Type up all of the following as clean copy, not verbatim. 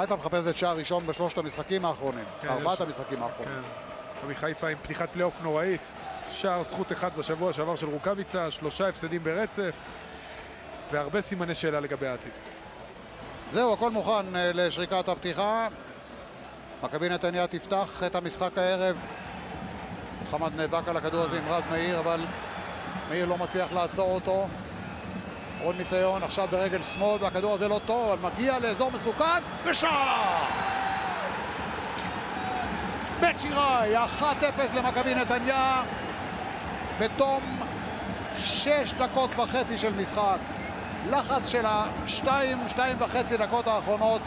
חיפה מחפשת שער ראשון בשלושת המשחקים האחרונים, ארבעת המשחקים האחרונים. מכבי חיפה עם פתיחת פלייאוף נוראית, שער זכות אחד בשבוע שעבר של רוקאביצה, 3 הפסדים ברצף, והרבה סימני שאלה לגבי העתיד. זהו, הכל מוכן לשריקת הפתיחה. מכבי נתניה תפתח את המשחק הערב. מוחמד נאבק על הכדור הזה עם רז מאיר, אבל מאיר לא מצליח לעצור אותו. עוד ניסיון עכשיו ברגל שמאל, והכדור הזה לא טוב, אבל מגיע לאזור מסוכן, ושער! בית שיראי, 1-0 למכבי נתניה, בתום 6 דקות וחצי של משחק. לחץ של ה-2.5 דקות האחרונות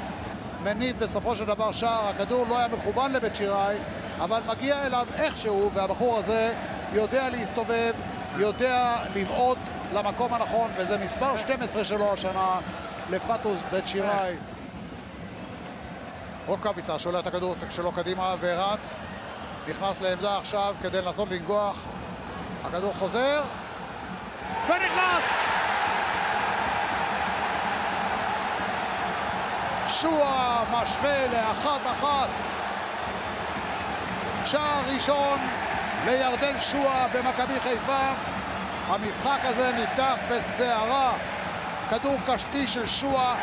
מניב בסופו של דבר שער. הכדור לא היה מכוון לבית שיראי, אבל מגיע אליו איכשהו, והבחור הזה יודע להסתובב, יודע לבעוט למקום הנכון, וזה מספר 12 שלו השנה לפטוס בית שיראי. רוקאביצה שולח את הכדור שלו קדימה ורץ, נכנס לעמדה עכשיו כדי לנסות לנגוח. הכדור חוזר ונכנס! שועה משווה ל1-1. שער ראשון לירדן שועה במכבי חיפה. המשחק הזה נפתח בסערה. כדור קשתי של שועה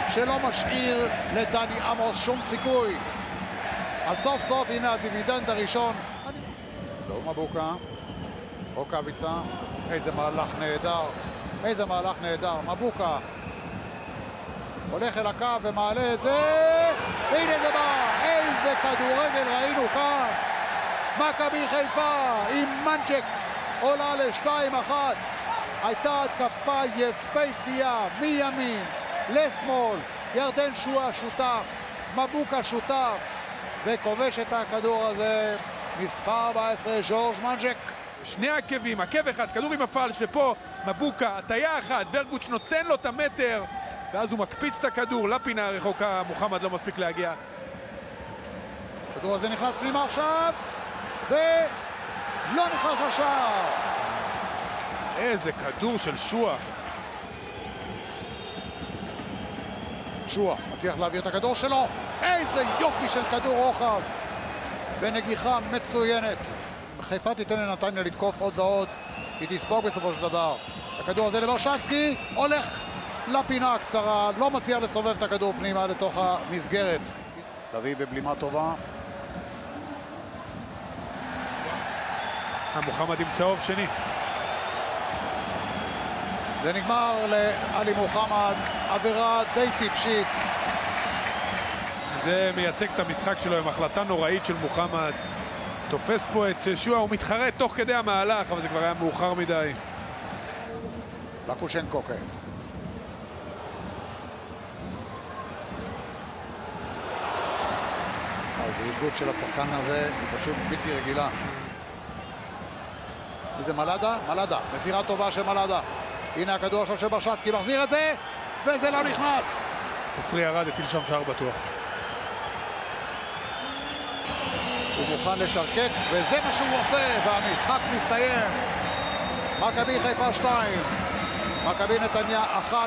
שלא משאיר לדני עמוס שום סיכוי. אז סוף סוף הנה הדיבידנד הראשון. לא מבוקה. רוקאביצה. איזה מהלך נהדר. איזה מהלך נהדר. מבוקה. הולך אל הקו ומעלה את זה. והנה זה בא. איזה כדורגל ראינו כאן. מכבי חיפה עם מנג'ק עולה ל2-1. הייתה התקפה יפהפייה מימין לשמאל. ירדן שועה שותף, מבוקה שותף, וכובש את הכדור הזה מספר 14 ז'ורג' מנג'ק. שני עקבים, עקב אחד, כדור עם הפעל שפה מבוקה, הטיה אחת, ורגוץ' נותן לו את המטר, ואז הוא מקפיץ את הכדור לפינה הרחוקה. מוחמד לא מספיק להגיע. הכדור הזה נכנס פנימה עכשיו ולא נכנס לשער. איזה כדור של שועה. שועה מצליח להעביר את הכדור שלו. איזה יופי של כדור רוחב ונגיחה מצוינת. חיפה תיתן לנתניה לתקוף עוד ועוד, היא תספוג בסופו של דבר. הכדור הזה לברשצקי, הולך לפינה הקצרה, לא מצליח לסובב את הכדור פנימה לתוך המסגרת. תביא בבלימה טובה. מוחמד עם צהוב שני. זה נגמר לאלי מוחמד, עבירה די טיפשית. זה מייצג את המשחק שלו עם החלטה נוראית של מוחמד. תופס פה את שועה, הוא מתחרט תוך כדי המהלך, אבל זה כבר היה מאוחר מדי. לקושנקו כעת. הזריזות של השחקן הזה היא פשוט בלתי רגילה. וזה מלאדה? מלאדה. מסירה טובה של מלאדה. הנה הכדור עכשיו של ברשצקי, מחזיר את זה, וזה לא נכנס. עופרי ירד, הציל שם שער בטוח. הוא מוכן לשרקק, וזה מה שהוא עושה, והמשחק מסתיים. מכבי חיפה 2, מכבי נתניה 1.